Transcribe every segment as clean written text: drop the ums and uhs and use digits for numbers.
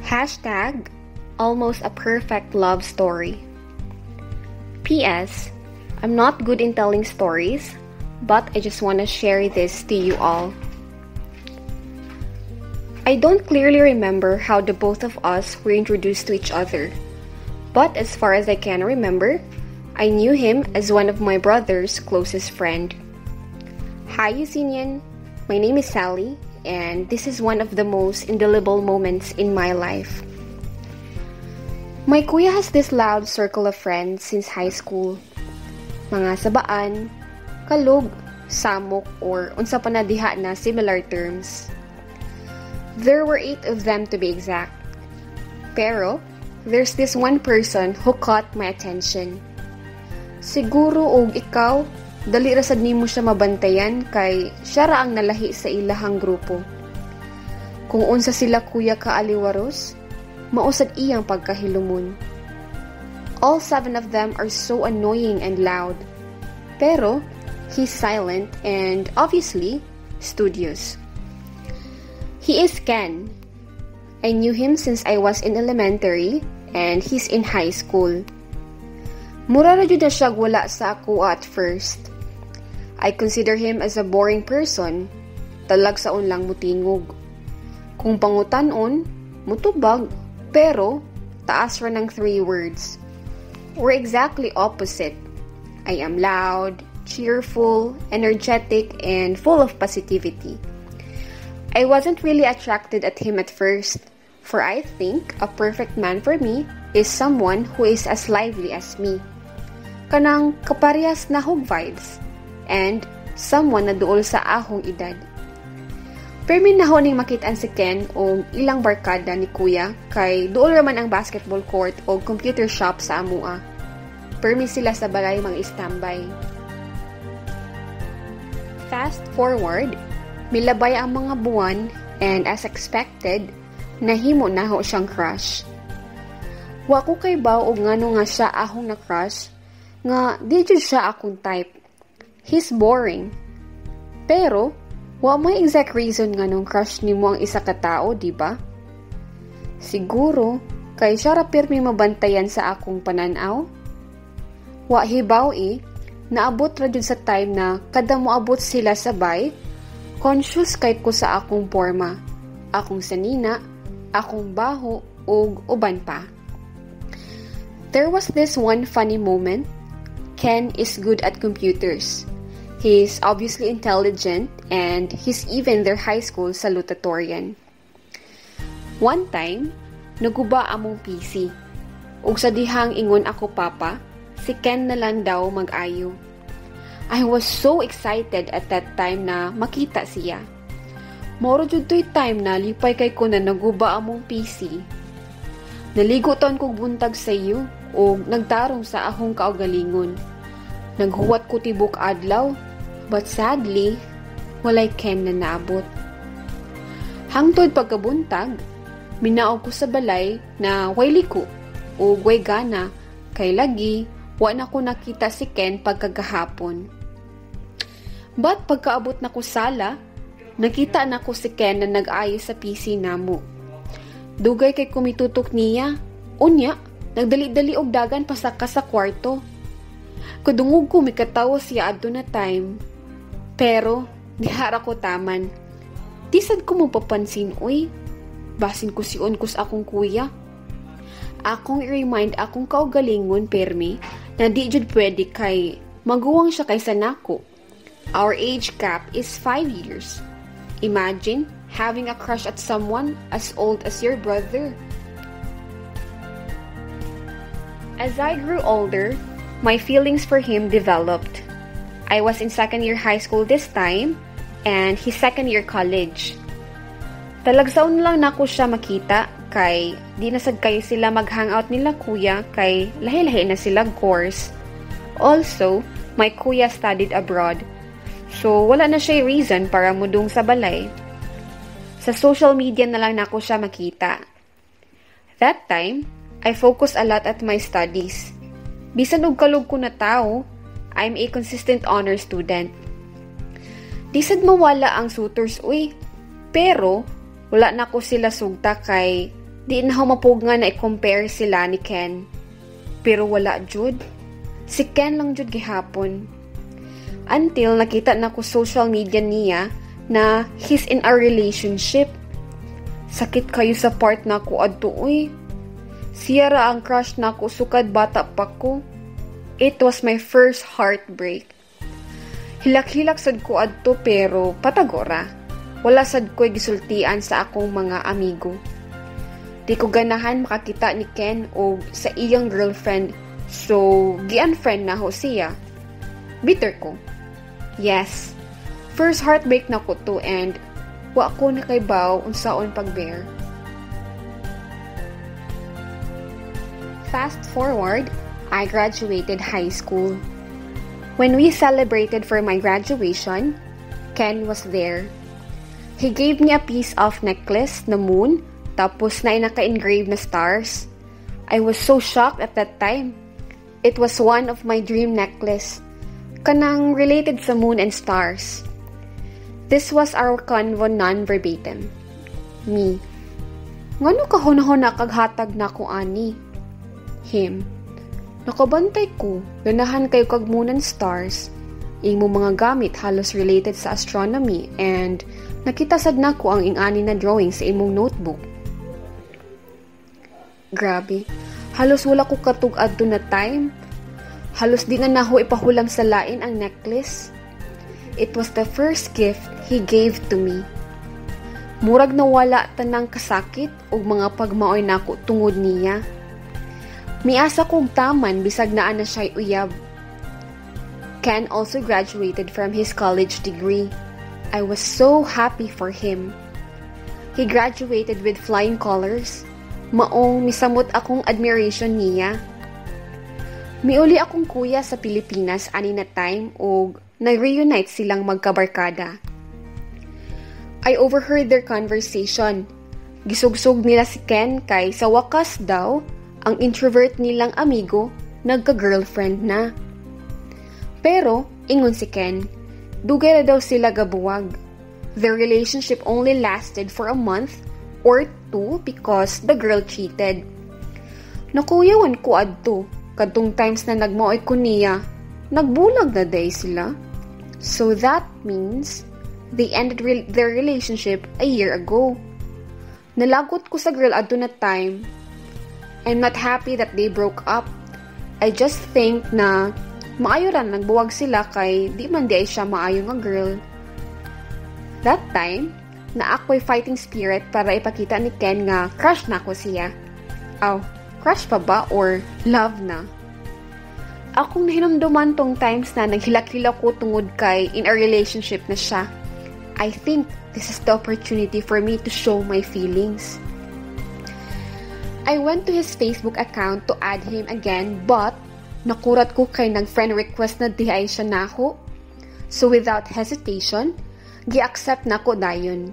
Hashtag almost a perfect love story. P.S. I'm not good in telling stories, but I just want to share this to you all. I don't clearly remember how the both of us were introduced to each other, but as far as I can remember, I knew him as one of my brother's closest friend. Hi UCnian, my name is Sally, and this is one of the most indelible moments in my life. My kuya has this loud circle of friends since high school. Mga sabaan, kalog, samok, or unsa pa na diha na similar terms. There were 8 of them to be exact. Pero, there's this one person who caught my attention. Siguro og ikaw, dali ra sad nimo siya mabantayan kay siya ra ang nalahi sa ilahang grupo. Kung unsa sila kuya kaaliwaros, mausad iyang pagkahilumon. All 7 of them are so annoying and loud. Pero, he's silent and obviously studious. He is Ken. I knew him since I was in elementary and he's in high school. Mura ra jud na siya wala sa ako at first. I consider him as a boring person. Talagsaon lang mutingog. Kung pangutan-on, mutubag, pero taas ra ng 3 words. We're exactly opposite. I am loud, cheerful, energetic, and full of positivity. I wasn't really attracted at him at first, for I think a perfect man for me is someone who is as lively as me. Kanang kaparehas na hog vibes, and someone na duol sa ahong edad. Permin na ho ning makitaan si Ken o ilang barkada ni Kuya kay duol raman ang basketball court o computer shop sa amua. Permi sila sa balay mga istambay. Fast forward, milabay ang mga buwan and as expected, nahimo na ho siyang crush. Wa ko kay baw og ngano nga siya ahong na crush nga di jud siya akong type. He's boring. Pero wa may exact reason nga nung crush nimo ang isa ka tao, di ba? Siguro kay siya ra pirmi mabantayan sa akong pananaw. Wa hibaw naabot ra jud sa time na kada moabot sila sabay, conscious kay ko sa akong forma, akong sanina, akong baho, ug uban pa. There was this one funny moment. Ken is good at computers. He's obviously intelligent and he's even their high school salutatorian. One time, naguba among PC. Ug sa dihang ingon ako papa, si Ken na lang daw mag-ayo. I was so excited at that time na makita siya. Moro jud to'y time na lipay kay ko na naguba among PC. Naligo taon kog buntag sa iyo o nagtarong sa ahong kaugalingon. Naghuwat ko tibok adlaw, but sadly, walay Ken na naabot. Hangtod pagkabuntag, minaog ko sa balay na way liko o way gana kay lagi wa na ko nakita si Ken pagkagahapon. But pagkaabot na ko sala, nakita na ko si Ken na nag-ayo sa PC namo. Dugay kay kumitutok niya. Unya, nagdali-dali og dagan pasaka sa kwarto. Kudungog ko mikatawa siya adto na time. Pero, dihara ko taman. Disad ko mo papansin, uy. Basin ko si Unkos akong kuya. Akong i-remind akong kaugalingon permi na di jud pwede kay maguwang siya kaysa nako. Our age gap is 5 years. Imagine having a crush at someone as old as your brother. As I grew older, my feelings for him developed. I was in second year high school this time, and his second year college. Talagsaon lang nako siya makita, kay di nasad kayo sila mag-hangout nila kuya, kay lahi-lahi na sila course. Also, my kuya studied abroad, so wala na siya reason para mudung sa balay. Sa social media na lang nako siya makita. That time, I focused a lot at my studies. Bisan og kalog ko na tao, I'm a consistent honor student. Di sad mawala ang suitors, uy. Pero, wala na ko sila sugta kay Di na humapog nga na i-compare sila ni Ken. Pero wala jud. Si Ken lang jud gihapon. Until nakita na ko social media niya na he's in a relationship. Sakit kayo sa part na ko adto uy. Siya ra ang crush na ko sukad bata pa ko. It was my first heartbreak. Hilak-hilak sad ko adto pero patagora. Wala sad ko'y gisultian sa akong mga amigo. Di ko ganahan makakita ni Ken o sa iyang girlfriend, so gi-unfriend na ho siya. Bitter ko. Yes, first heartbreak na ko to and wa ko nakaibaw unsaon pag-bear. Fast forward, I graduated high school. When we celebrated for my graduation, Ken was there. He gave me a piece of necklace na moon, tapos na naka-engrave na stars. I was so shocked at that time. It was one of my dream necklace, kanang related sa moon and stars. This was our convo non-verbatim. Me. Ngano ka hunahuna kaghatag na ko ani? Him. Nakabantay ko, ganahan kayo kag moon and stars. Imo mga gamit halos related sa astronomy and nakita sad nako ang ingani na drawing sa imong notebook. Grabe, halos wala ko katugad to na time. Halos di nga naho ipahulam sa lain ang necklace. It was the first gift he gave to me. Murag nawala tanang kasakit ug mga pagmaoy nako tungod niya. Miasa kong taman bisag naa na siya'y uyab. Ken also graduated from his college degree. I was so happy for him. He graduated with flying colors. Maong misamot akong admiration niya. Miuli akong kuya sa Pilipinas ani na time ug nag-reunite silang magkabarkada. I overheard their conversation. Gisugsog nila si Ken kay sa wakas daw ang introvert nilang amigo nagka-girlfriend na. Pero ingon si Ken, dugay na daw sila gabuwag. Their relationship only lasted for a month or 2 because the girl cheated. Nakuyawan ko adto, kadtong times na nagmaoy ko niya, nagbulag na day sila. So that means they ended their relationship a year ago. Nalagot ko sa girl adto na time. I'm not happy that they broke up. I just think na maayo ran nagbuwag sila kay di man di ay siya maayo nga girl. That time, na ako'y fighting spirit para ipakita ni Ken nga crush na ko siya. Aw, crush pa ba or love na? Akong nahinumduman tong times na naghilak-hilak ko tungod kay in a relationship na siya. I think this is the opportunity for me to show my feelings. I went to his Facebook account to add him again but nakurat ko kay nag-friend request na di ay siya nako. So without hesitation, gi-accept na ko dayon.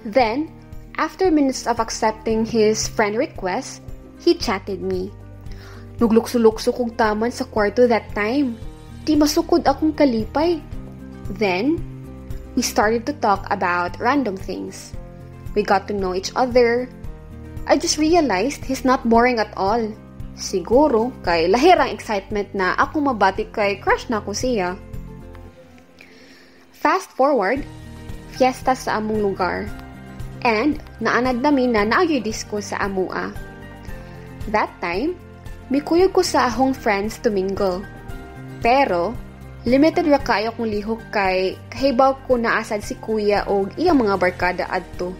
Then, after minutes of accepting his friend request, he chatted me. Nuglukso-lukso kong taman sa kwarto that time. Di masukod akong kalipay. Then, we started to talk about random things. We got to know each other. I just realized he's not boring at all. Siguro, kay lahirang excitement na ako mabati kay crush na ko siya. Fast forward, fiesta sa among lugar. And, naanad namin na naayoy disco sa amua. That time, mikuyog ko sa ahong friends to mingle. Pero, limited ra kayo kung lihok kay kahibaw ko naasad si kuya o iyang mga barkada adto.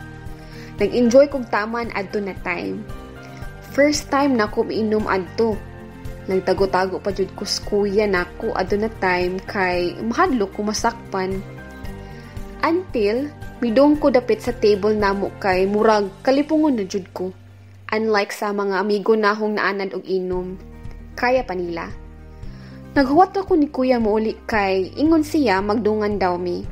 Nag-enjoy kong taman adto na time. First time na ko miinom adto. Nagtago-tago pa jud ko sa kuya nako adto na time kay mahadlok ko masakpan. Until midong ko dapit sa table namo kay murag kalipungon na jud ko. Unlike sa mga amigo nahong naanad og inom, kaya pa nila. Naghuwat ako ni kuya mo uli kay ingon siya magdungan daw mi.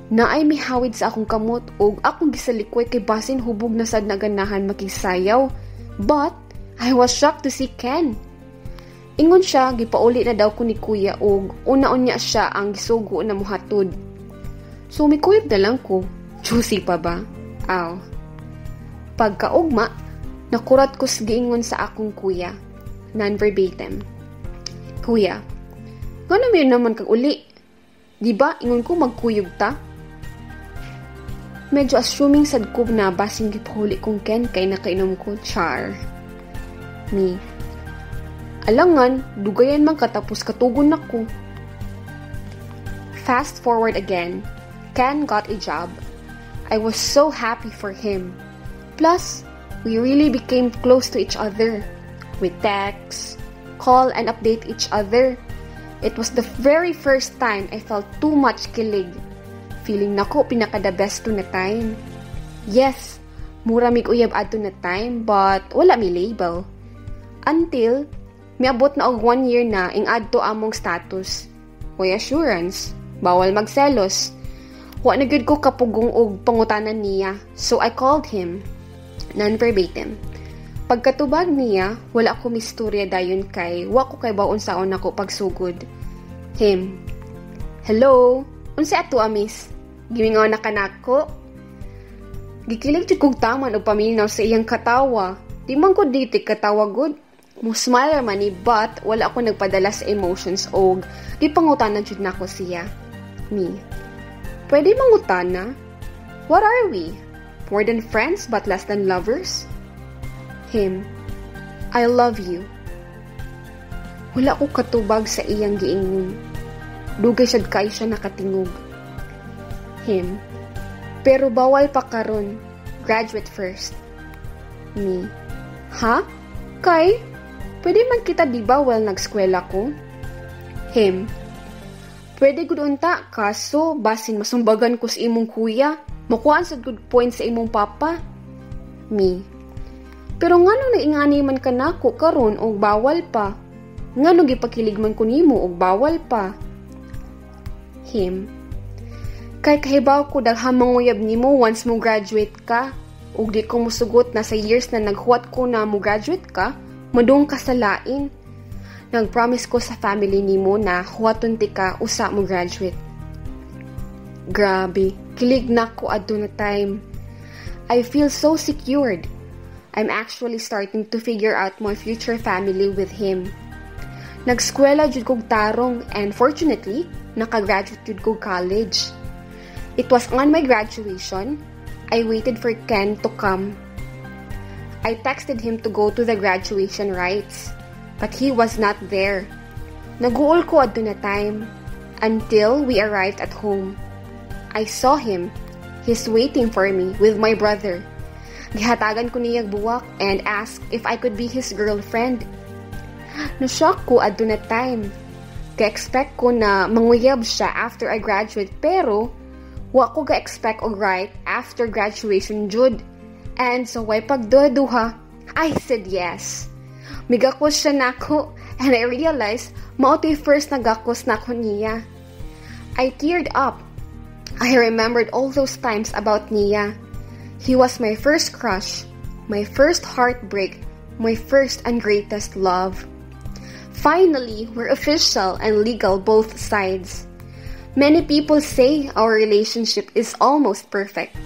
Naay mihawid sa akong kamot ug akong gisalikoy kay basin hubog na sad na ganahan makisayaw. But I was shocked to see Ken. Ingon siya gipauli na daw ko ni kuya ug una-un niya siya ang gisugo na muhatod. So mikuyog na lang ko. Juicy pa ba? Aw. Pagkaugma, Nakurat ko sa giingon sa akong kuya, non-verbatim. Kuya, ngano may naman kag uli? Di ba ingon ko magkuyog ta? Medyo assuming sad ko na basing gipahuli kong ken kay nakainom ko, char. Me. Alangan, dugayan man katapos katugon ako. Fast forward again, Ken got a job. I was so happy for him. Plus, we really became close to each other. We text, call, and update each other. It was the very first time I felt too much kilig. Feeling nako pinaka-the best to na time. Yes, mura mig uyab adto na time, but wala mi label. Until, miabot na og 1 year na ing adto among status. Way assurance, bawal magselos. Wa na gyud ko kapugong og pangutanan niya, so I called him. Non-verbatim. Pagkatubag niya, wala ko misturya dayon kay wa ko kay baon saon ako pagsugod. Him. Hello, unsa ato amis? Gimingaw na kanako. Gikilig jud kog taman og paminaw sa iyang katawa. Di man ko dito katawa good. Mo smile man ni but wala ako nagpadala sa emotions og di pangutanan jud nako siya. Me. Pwede mangutana? What are we? More than friends but less than lovers? Him. I love you. Wala ko katubag sa iyang giingon. Dugay sad kay siya nakatingog. Him. Pero bawal pa karon. Graduate first. Me. Ha? Kay? Pwede man kita di ba while nag-skwela ko? Him. Pwede gud unta kaso basin masumbagan ko sa imong kuya. Makuhaan sa good point sa imong papa. Me. Pero ngano naingani man kanako karon og bawal pa? Ngano gipakilig man ko nimo og bawal pa? Him. Kay kahibaw ko daghang manguyab nimo once mo graduate ka, ug di ko musugot na sa years na naghuwat ko na mo graduate ka, madung ka sa lain. Nag-promise ko sa family nimo na huwaton ti ka usa mo graduate. Grabe, kilig na ko adto na time. I feel so secured. I'm actually starting to figure out my future family with him. Nagskwela jud kog tarong and fortunately, nakagraduate jud kog college. It was on my graduation. I waited for Ken to come. I texted him to go to the graduation rites, but he was not there. Naguol ko adto na time until we arrived at home. I saw him. He's waiting for me with my brother. Gihatagan ko niyang buwak and asked if I could be his girlfriend. Na-shock ko adto na time. Ka-expect ko na manguyab siya after I graduate pero wa ko ga-expect og right after graduation jud. And so way pagduha, I said yes. Migakos siya nako and I realized mao to'y first nagakos nako niya. I teared up. I remembered all those times about Nia. He was my first crush, my first heartbreak, my first and greatest love. Finally, we're official and legal both sides. Many people say our relationship is almost perfect.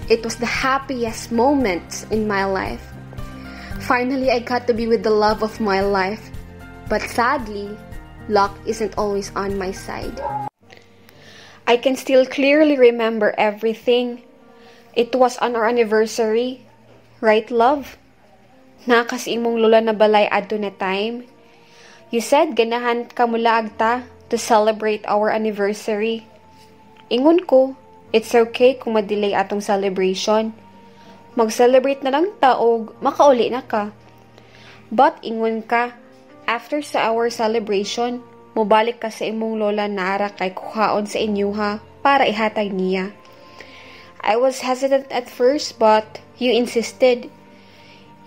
It was the happiest moments in my life. Finally, I got to be with the love of my life. But sadly, luck isn't always on my side. I can still clearly remember everything. It was on our anniversary. Right, love? Nakas imong lola na balay adto na time. You said ganahan ka mula agta to celebrate our anniversary. Ingon ko, it's okay kung ma-delay atong celebration. Mag-celebrate na lang ta og makauli na ka. But ingon ka, after sa our celebration, mobalik ka sa imong lola nara kay kuhaon sa inyuha para ihatag niya. I was hesitant at first but you insisted.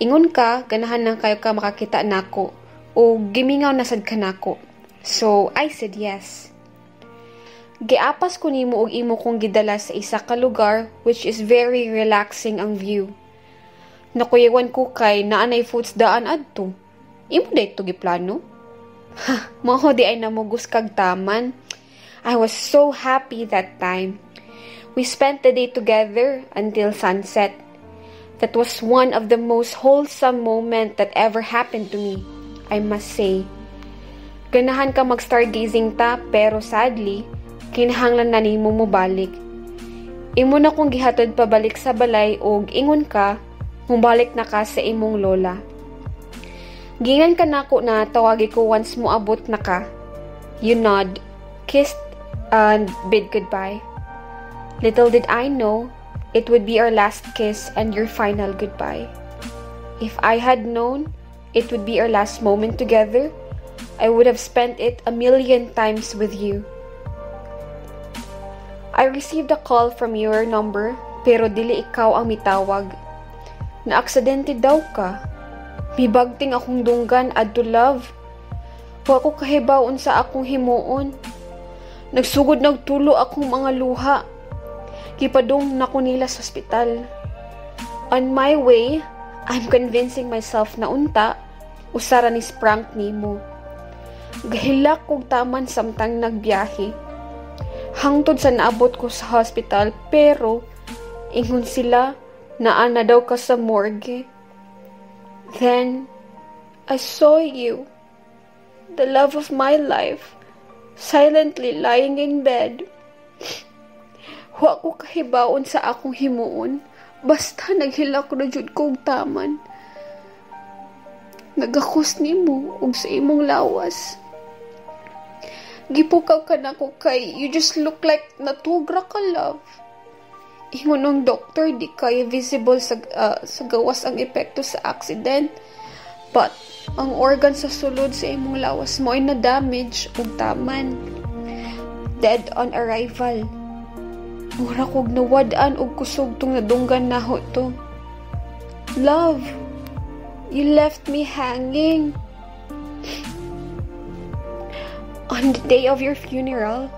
Ingon ka, ganahan lang kayo ka makakita nako o gimingaw na sad ka nako. So, I said yes. Giapas ko nimo og imo kong gidala sa isa ka lugar which is very relaxing ang view. Nakuyawan ko kay naanay foods daan adto. Imo day to giplano? Ha, mao di ay namugus kag taman. I was so happy that time. We spent the day together until sunset. That was one of the most wholesome moments that ever happened to me, I must say. Ganahan ka mag-stargazing ta, pero sadly, kinahanglan na nimo mo balik. Imo na kong gihatod pabalik sa balay og ingon ka, mubalik na ka sa imong lola. Gingan ka nako na tawagi ko once mo abot na ka. You nod, kissed, and bid goodbye. Little did I know, it would be our last kiss and your final goodbye. If I had known it would be our last moment together, I would have spent it 1,000,000 times with you. I received a call from your number, pero dili ikaw ang mitawag. Na-aksidente daw ka. Mibagting akong dunggan adto love. Wa ko kahibaon sa akong himuon. Nagsugod nagtulo akong mga luha. Kipadong na ko nila sa ospital. On my way, I'm convincing myself na unta, usara ni prank nimo. Gahilak kog taman samtang nagbiyahe. Hangtod sa naabot ko sa hospital, pero ingon sila na ana daw ka sa morgue. Then, I saw you, the love of my life, silently lying in bed. Wa ko kahibaon sa akong himuon, basta naghilak ko na jud kong taman. Nagakos nimo og sa imong lawas. Gipukaw ka na ko kay you just look like natugra ka love. Ingon ng doktor di kay visible sa gawas ang epekto sa accident, but ang organ sa sulod sa imong lawas mo ay na-damage og taman. Dead on arrival. Mura kog nawad-an og kusog tong nadunggan naho to. Love, you left me hanging. On the day of your funeral,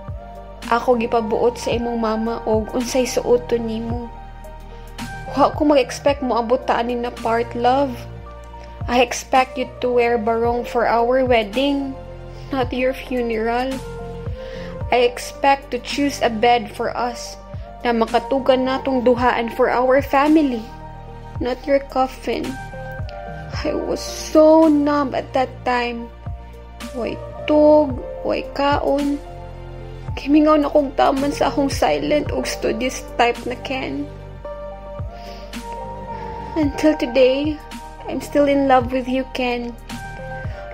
ako gipabuot sa imong mama og unsay suoton nimo. Wa ko mag-expect mo abot ta ani na part love. I expect you to wear barong for our wedding, not your funeral. I expect to choose a bed for us na makatugan natong duhaan for our family, not your coffin. I was so numb at that time. Way tug, way kaon. Kimingaw na kong taman sa akong silent o studious type na Ken. Until today, I'm still in love with you, Ken.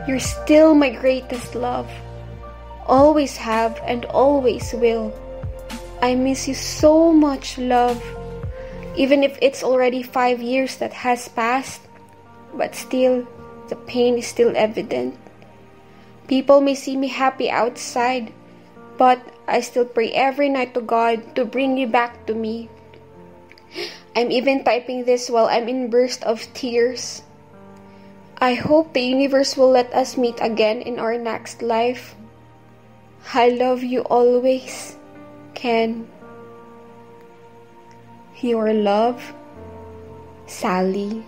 You're still my greatest love. Always have and always will. I miss you so much, love. Even if it's already 5 years that has passed, but still, the pain is still evident. People may see me happy outside, but I still pray every night to God to bring you back to me. I'm even typing this while I'm in burst of tears. I hope the universe will let us meet again in our next life. I love you always, Ken. Your love, Sally.